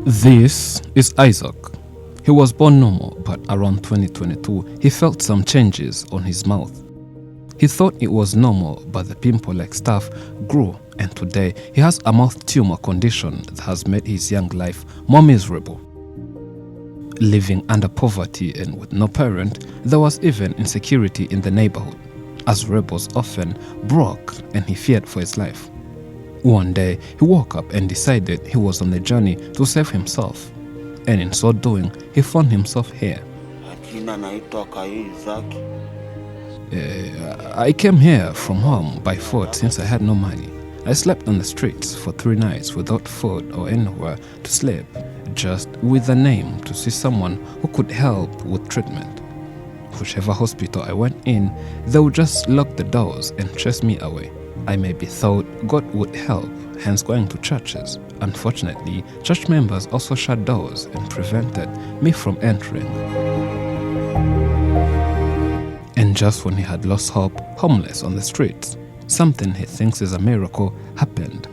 This is Isaac. He was born normal, but around 2022, he felt some changes on his mouth. He thought it was normal, but the pimple-like stuff grew, and today he has a mouth tumor condition that has made his young life more miserable. Living under poverty and with no parent, there was even insecurity in the neighborhood, as rebels often broke and he feared for his life. One day, he woke up and decided he was on a journey to save himself, and in so doing, he found himself here. I came here from home by foot since I had no money. I slept on the streets for 3 nights without food or anywhere to sleep, just with a name to see someone who could help with treatment. Whichever hospital I went in, they would just lock the doors and chase me away. I maybe thought God would help, hence going to churches. Unfortunately, church members also shut doors and prevented me from entering. And just when he had lost hope, homeless on the streets, something he thinks is a miracle happened.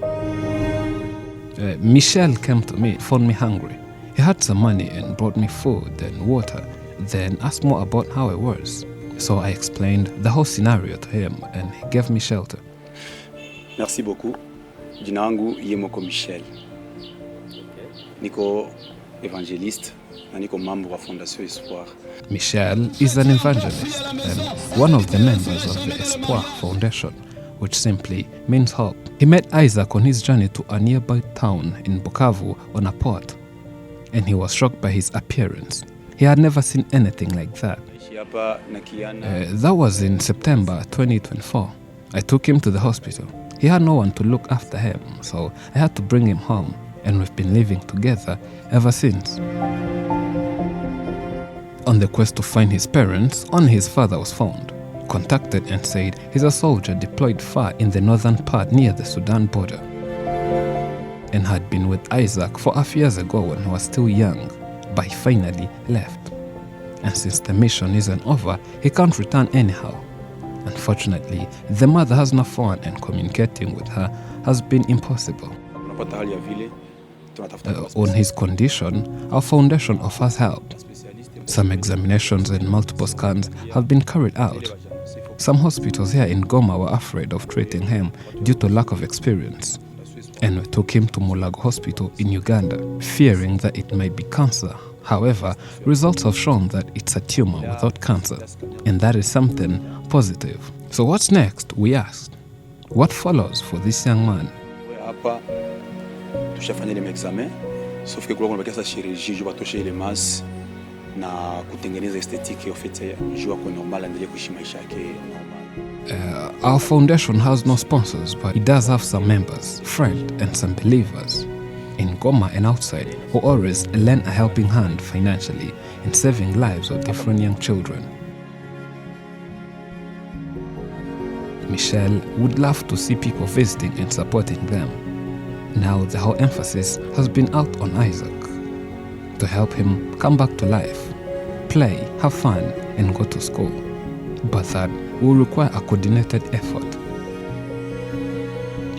Michel came to me, found me hungry. He had some money and brought me food and water, then asked more about how I was. So I explained the whole scenario to him and he gave me shelter. Merci beaucoup. Jina langu yemoko Michel. Niko evangelist na niko mambo wa Fondation Espoir. Michel is an evangelist and one of the members of the Espoir Foundation, which simply means hope. He met Isaac on his journey to a nearby town in Bukavu on a port, and he was shocked by his appearance. He had never seen anything like that. That was in September 2024. I took him to the hospital. He had no one to look after him, so I had to bring him home, and we've been living together ever since. On the quest to find his parents, only his father was found, contacted and said he's a soldier deployed far in the northern part near the Sudan border, and had been with Isaac for a few years ago when he was still young, but he finally left. And since the mission isn't over, he can't return anyhow. Unfortunately, the mother has no phone and communicating with her has been impossible. On his condition, our foundation offers help. Some examinations and multiple scans have been carried out. Some hospitals here in Goma were afraid of treating him due to lack of experience, and we took him to Mulago Hospital in Uganda, fearing that it might be cancer. However, results have shown that it's a tumor without cancer, and that is something positive. So what's next, we asked? What follows for this young man? Our foundation has no sponsors, but it does have some members, friends, and some believers in Goma and outside who always lend a helping hand financially in saving lives of different young children. Michel would love to see people visiting and supporting them. Now the whole emphasis has been out on Isaac, to help him come back to life, play, have fun, and go to school. But that will require a coordinated effort.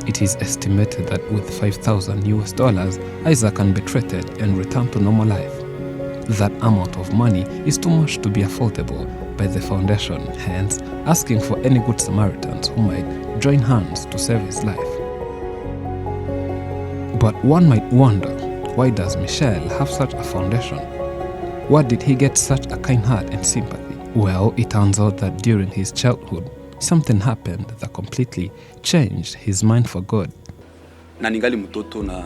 It is estimated that with $5,000, Isaac can be treated and return to normal life. That amount of money is too much to be affordable by the foundation, hence asking for any good Samaritans who might join hands to save his life. But one might wonder, why does Michel have such a foundation? Why did he get such a kind heart and sympathy? Well, it turns out that during his childhood, something happened that completely changed his mind for God. Na ningali mtoto na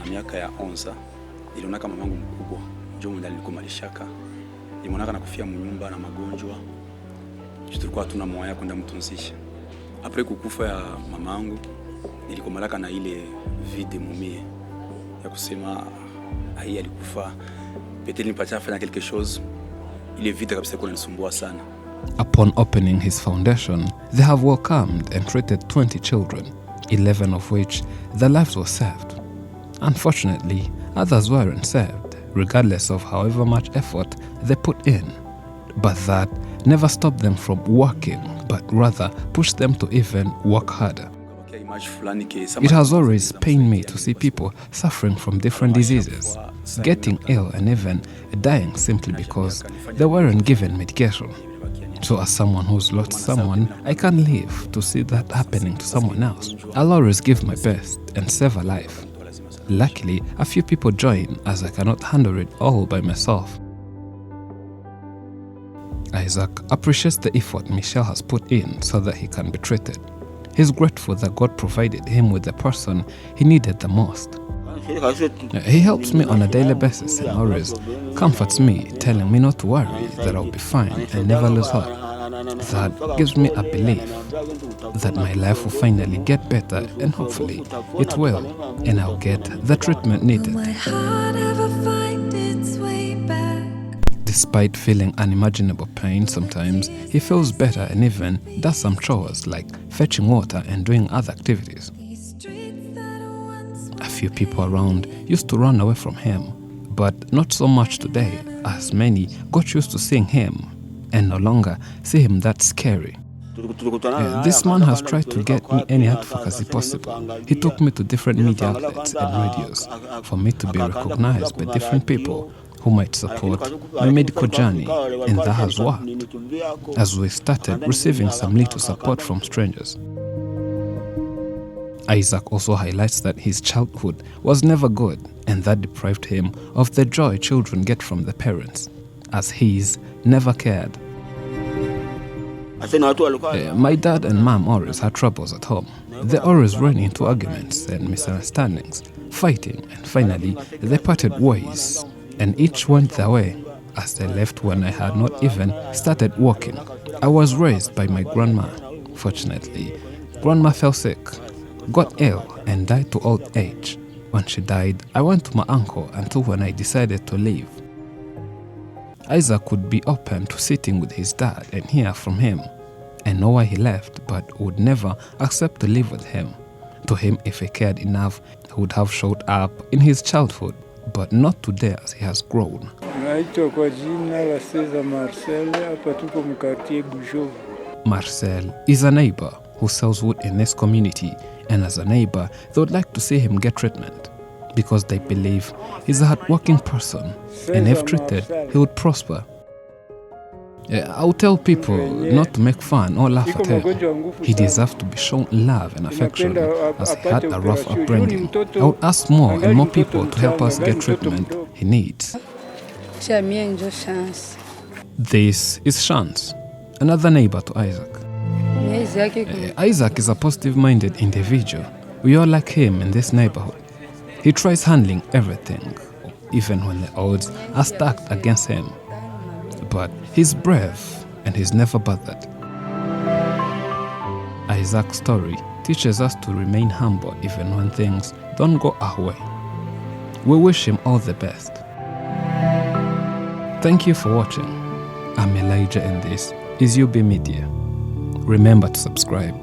miaka ya 11, nilionaka mamangu mkubwa, ndio mwenye alikuwa malishaka. Nimeonaka na kufia mnyumba na magonjwa. Tulikuwa tuna moyo kwenda mtunzisha. Après kukufa ya mamangu, nilikomalaka na ile vide mumie ya kusema ai alikufa. Peut-être nipatia fanya quelque chose. Ile vide kabisa kuna nisumbua sana. Upon opening his foundation, they have welcomed and treated 20 children, 11 of which their lives were saved. Unfortunately, others weren't saved, regardless of however much effort they put in. But that never stopped them from working but rather push them to even work harder. It has always pained me to see people suffering from different diseases, getting ill and even dying simply because they weren't given medication. So as someone who's lost someone, I can't live to see that happening to someone else. I'll always give my best and save a life. Luckily, a few people join as I cannot handle it all by myself. Isaac appreciates the effort Michel has put in so that he can be treated. He's grateful that God provided him with the person he needed the most. He helps me on a daily basis and always comforts me, telling me not to worry, that I'll be fine and never lose hope. That gives me a belief that my life will finally get better, and hopefully it will, and I'll get the treatment needed. Despite feeling unimaginable pain sometimes, he feels better and even does some chores like fetching water and doing other activities. A few people around used to run away from him, but not so much today, as many got used to seeing him and no longer see him that scary. This man has tried to get me any advocacy possible. He took me to different media outlets and radios for me to be recognized by different people who might support my medical journey, and that has worked, as we started receiving some little support from strangers. Isaac also highlights that his childhood was never good, and that deprived him of the joy children get from their parents, as he's never cared. My dad and mom always had troubles at home. They always ran into arguments and misunderstandings, fighting, and finally they parted ways, and each went their way, as they left when I had not even started walking. I was raised by my grandma. Fortunately, grandma fell sick, got ill, and died to old age. When she died, I went to my uncle until when I decided to leave. Isaac could be open to sitting with his dad and hear from him, and know why he left, but would never accept to live with him. To him, if he cared enough, he would have showed up in his childhood, but not today as he has grown. Marcel is a neighbor who sells wood in this community, and as a neighbor, they would like to see him get treatment because they believe he's a hardworking person, and if treated, he would prosper. I'll tell people not to make fun or laugh at him. He deserves to be shown love and affection as he had a rough upbringing. I would ask more and more people to help us get treatment he needs. This is Chance, another neighbor to Isaac. Isaac is a positive-minded individual. We all like him in this neighborhood. He tries handling everything, even when the odds are stacked against him. But he's brave and he's never bothered. Isaac's story teaches us to remain humble even when things don't go our way. We wish him all the best. Thank you for watching. I'm Elijah and this is UB Media. Remember to subscribe.